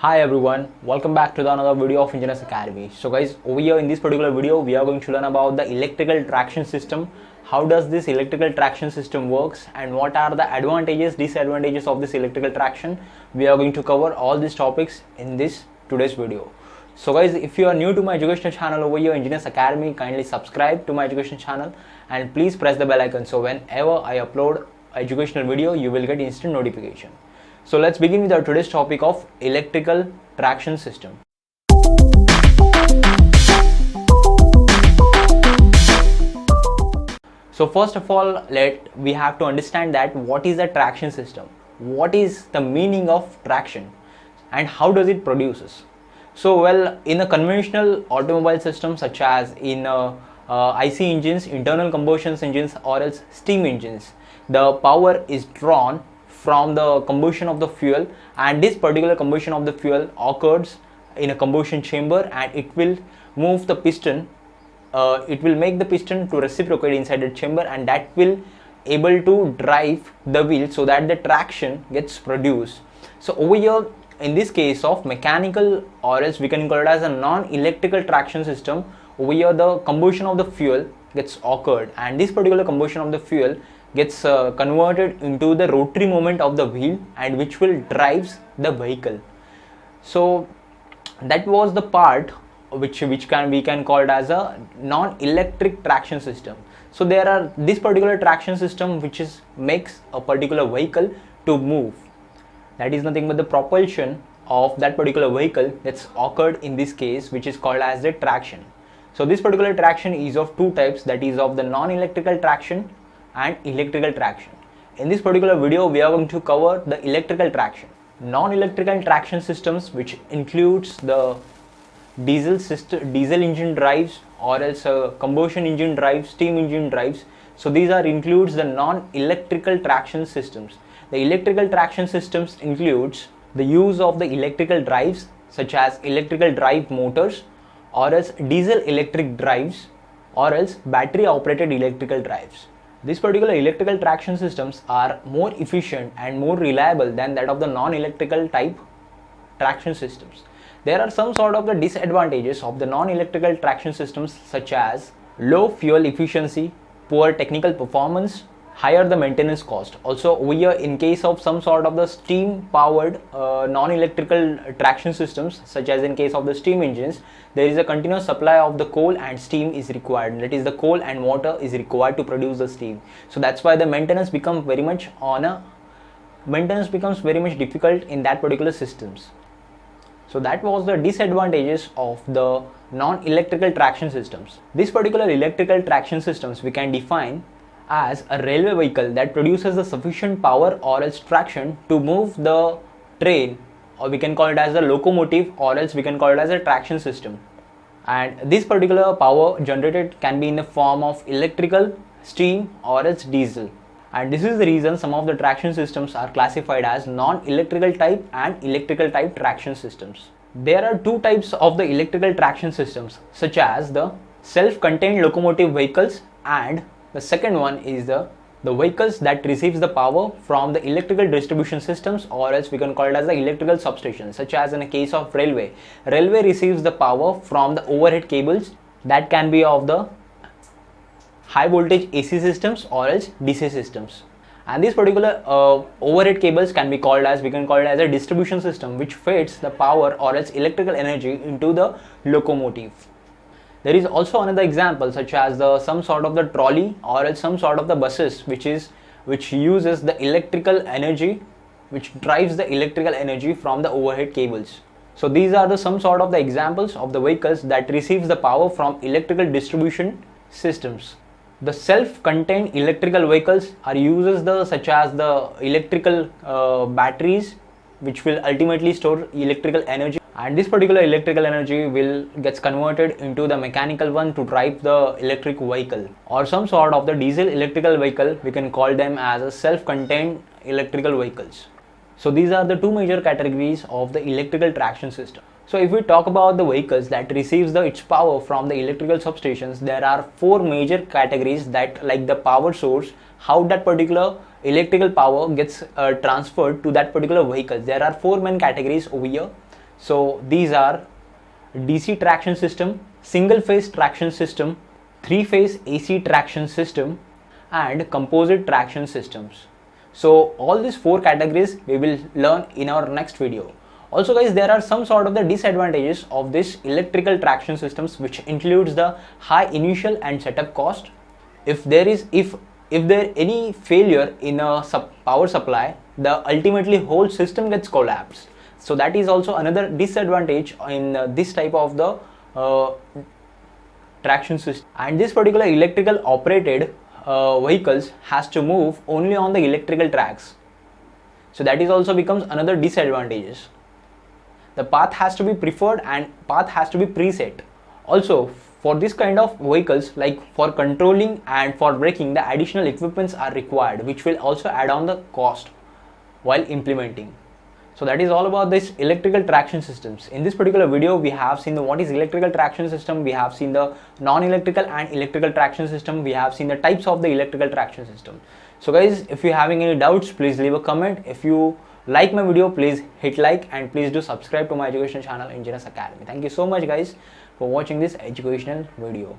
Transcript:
Hi everyone, welcome back to the another video of Engineers Academy. So guys, over here in this particular video, we are going to learn about the electrical traction system. How does this electrical traction system works and what are the advantages, disadvantages of this electrical traction? We are going to cover all these topics in this today's video. So guys, if you are new to my educational channel over here, Engineers Academy, kindly subscribe to my education channel and please press the bell icon so whenever I upload educational video, you will get instant notification. So let's begin with our today's topic of electrical traction system. So first of all, we have to understand that what is a traction system, what is the meaning of traction and how does it produces. So well, in a conventional automobile system such as in IC engines, internal combustion engines or else steam engines, the power is drawn from the combustion of the fuel, and this particular combustion of the fuel occurs in a combustion chamber and it will move the piston, it will make the piston to reciprocate inside the chamber, and that will able to drive the wheel so that the traction gets produced. So over here in this case of mechanical or else we can call it as a non-electrical traction system, over here the combustion of the fuel gets occurred and this particular combustion of the fuel gets converted into the rotary movement of the wheel and which will drives the vehicle. So that was the part which we can call it as a non-electric traction system. So there are this particular traction system which makes a particular vehicle to move. That is nothing but the propulsion of that particular vehicle that's occurred in this case, which is called as the traction. So this particular traction is of two types, that is of the non-electrical traction and electrical traction. In this particular video, we are going to cover the electrical traction. Non-electrical traction systems, which includes the diesel engine drives or else combustion engine drives, steam engine drives. So these includes the non-electrical traction systems. The electrical traction systems includes the use of the electrical drives such as electrical drive motors or else diesel electric drives or else battery operated electrical drives. These particular electrical traction systems are more efficient and more reliable than that of the non-electrical type traction systems. There are some sort of the disadvantages of the non-electrical traction systems such as low fuel efficiency, poor technical performance, higher the maintenance cost. Also over here in case of some sort of the steam powered non-electrical traction systems such as in case of the steam engines, there is a continuous supply of the coal and steam is required, that is the coal and water is required to produce the steam. So that's why the maintenance becomes very much difficult in that particular systems. So that was the disadvantages of the non-electrical traction systems. This particular electrical traction systems we can define as a railway vehicle that produces the sufficient power or else traction to move the train, or we can call it as a locomotive or else we can call it as a traction system. And this particular power generated can be in the form of electrical, steam or else diesel. And this is the reason some of the traction systems are classified as non-electrical type and electrical type traction systems. There are two types of the electrical traction systems such as the self-contained locomotive vehicles, and the second one is the vehicles that receives the power from the electrical distribution systems or else we can call it as the electrical substations, such as in a case of railway. Railway receives the power from the overhead cables that can be of the high voltage AC systems or else DC systems. And these particular overhead cables can be called as, we can call it as a distribution system which feeds the power or else electrical energy into the locomotive. There is also another example such as some sort of the trolley or else some sort of the buses which uses the electrical energy, which drives the electrical energy from the overhead cables. So these are some sort of the examples of the vehicles that receives the power from electrical distribution systems. The self-contained electrical vehicles are uses such as the electrical batteries which will ultimately store electrical energy, and this particular electrical energy gets converted into the mechanical one to drive the electric vehicle, or some sort of the diesel electrical vehicle, we can call them as a self-contained electrical vehicles. So these are the two major categories of the electrical traction system. So if we talk about the vehicles that receives its power from the electrical substations, there are four major categories, that like the power source, how that particular electrical power gets transferred to that particular vehicle. There are four main categories over here. So these are DC traction system, single phase traction system, 3-phase AC traction system, and composite traction systems. So all these 4 categories we will learn in our next video. Also guys, there are some sort of the disadvantages of this electrical traction systems, which includes the high initial and setup cost. If there any failure in a power supply, the ultimately whole system gets collapsed. So that is also another disadvantage in this type of the traction system. And this particular electrical operated vehicles has to move only on the electrical tracks. So that is also becomes another disadvantages. The path has to be preferred and path has to be preset. Also, for this kind of vehicles, like for controlling and for braking, the additional equipments are required, which will also add on the cost while implementing. So that is all about this electrical traction systems. In this particular video, we have seen what is electrical traction system, we have seen the non-electrical and electrical traction system, we have seen the types of the electrical traction system. So guys, if you're having any doubts, please leave a comment. If you like my video, please hit like, and please do subscribe to my educational channel, Engineers Academy. Thank you so much guys for watching this educational video.